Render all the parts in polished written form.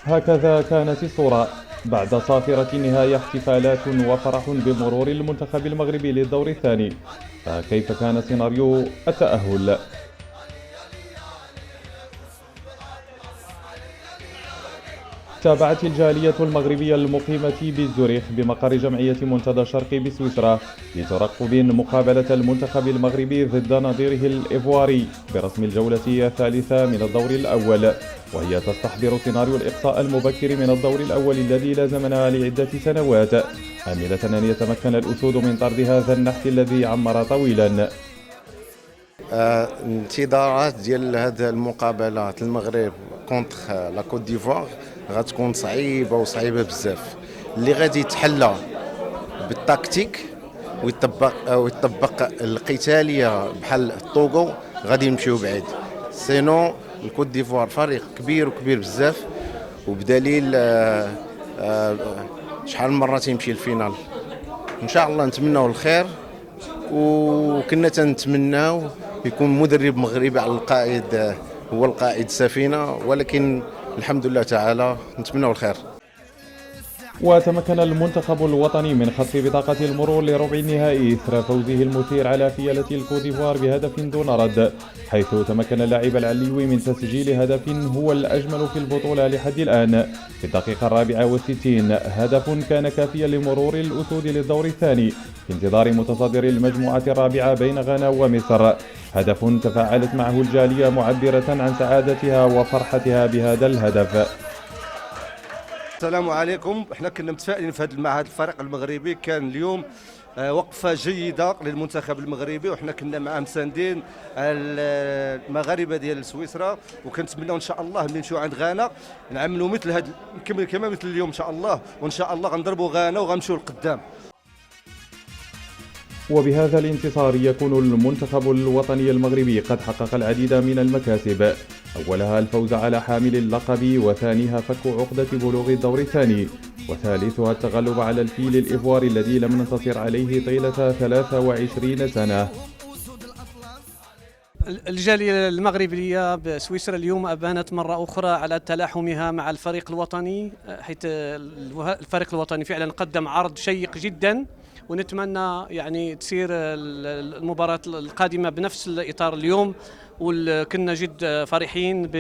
هكذا كانت الصورة بعد صافرة النهاية، احتفالات وفرح بمرور المنتخب المغربي للدور الثاني. فكيف كان سيناريو التأهل؟ تابعت الجالية المغربية المقيمة بزوريخ بمقر جمعية منتدى الشرقي بسويسرا لترقب مقابلة المنتخب المغربي ضد نظيره الإيفواري برسم الجولة الثالثة من الدور الأول، وهي تستحضر سيناريو الإقصاء المبكر من الدور الأول الذي لازمنا لعدة سنوات، آملة أن يتمكن الأسود من طرد هذا النحس الذي عمر طويلا. الانتظارات ديال هذه المقابلات المغرب كونتخ لا كوت ديفوار غتكون صعيبه وصعيبه بزاف. اللي غادي يتحلى بالتكتيك ويطبق القتاليه بحال الطوغو غادي يمشيو بعيد. سينو الكوت ديفوار فريق كبير وكبير بزاف، وبدليل شحال من مره تيمشي الفينال. ان شاء الله نتمناو الخير، وكنا تنتمناو يكون مدرب مغربي على القائد، هو القائد السفينه، ولكن الحمد لله تعالى نتمناو الخير. وتمكن المنتخب الوطني من خطف بطاقة المرور لربع النهائي إثر فوزه المثير على فيلة الكوتيفوار بهدف دون رد، حيث تمكن اللاعب العليوي من تسجيل هدف هو الأجمل في البطولة لحد الآن في الدقيقة 64. هدف كان كافيا لمرور الأسود للدور الثاني في انتظار متصدر المجموعة الرابعة بين غانا ومصر. هدف تفاعلت معه الجالية معبرة عن سعادتها وفرحتها بهذا الهدف. السلام عليكم. احنا كنا متفائلين مع هذا الفريق المغربي. كان اليوم وقفه جيده للمنتخب المغربي، وحنا كنا معاه مساندين المغاربه ديال سويسرا، وكنتمناو ان شاء الله ملي نمشيو عند غانا نعملوا مثل هذا، نكمل كما مثل اليوم ان شاء الله، وان شاء الله غنضربوا غانا وغنمشيو للقدام. وبهذا الانتصار يكون المنتخب الوطني المغربي قد حقق العديد من المكاسب، أولها الفوز على حامل اللقب، وثانيها فك عقدة بلوغ الدور الثاني، وثالثها التغلب على الفيل الإيفواري الذي لم ننتصر عليه طيلة 23 سنة. الجالية المغربية بسويسرا اليوم أبانت مرة أخرى على تلاحمها مع الفريق الوطني، حيث الفريق الوطني فعلا قدم عرض شيق جدا، ونتمنى يعني تسير المباراة القادمة بنفس الإطار اليوم، وكنا جد فرحين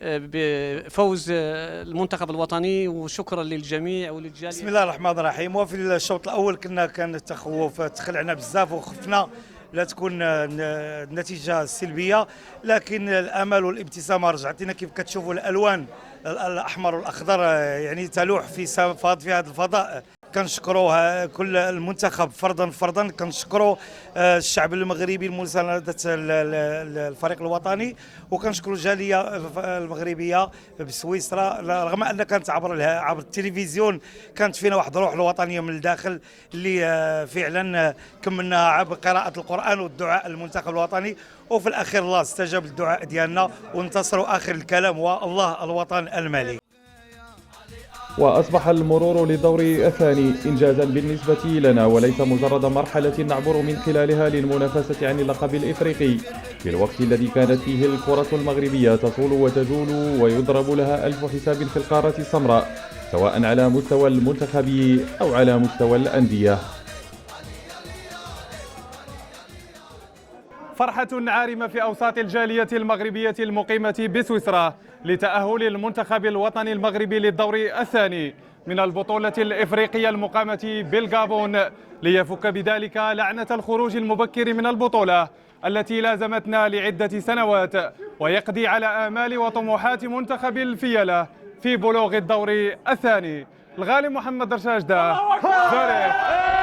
بفوز المنتخب الوطني، وشكرا للجميع وللجالية. بسم الله الرحمن الرحيم. وفي الشوط الأول كان التخوف، تخلعنا بزاف وخفنا لا تكون النتيجة سلبية، لكن الأمل والابتسامة رجعت لنا. كيف كتشوفوا الألوان الأحمر والأخضر يعني تلوح في هذا الفضاء. كنشكروا كل المنتخب فردا، كنشكروا الشعب المغربي لمساندة الفريق الوطني، وكنشكروا الجالية المغربية بسويسرا، رغم أن كانت عبر التلفزيون كانت فينا واحد الروح الوطنية من الداخل اللي فعلا كملناها عبر قراءة القرآن والدعاء للمنتخب الوطني، وفي الأخير الله استجاب للدعاء ديالنا وانتصروا. آخر الكلام والله الوطن الملك. وأصبح المرور للدور الثاني إنجازا بالنسبة لنا، وليس مجرد مرحلة نعبر من خلالها للمنافسة عن اللقب الإفريقي، في الوقت الذي كانت فيه الكرة المغربية تصول وتجول ويضرب لها ألف حساب في القارة السمراء، سواء على مستوى المنتخب أو على مستوى الأندية. فرحة عارمة في أوساط الجالية المغربية المقيمة بسويسرا لتأهل المنتخب الوطني المغربي للدور الثاني من البطولة الإفريقية المقامة بالغابون، ليفك بذلك لعنة الخروج المبكر من البطولة التي لازمتنا لعدة سنوات، ويقضي على آمال وطموحات منتخب الفيلة في بلوغ الدور الثاني. الغالي محمد رشاشدة، زوريخ.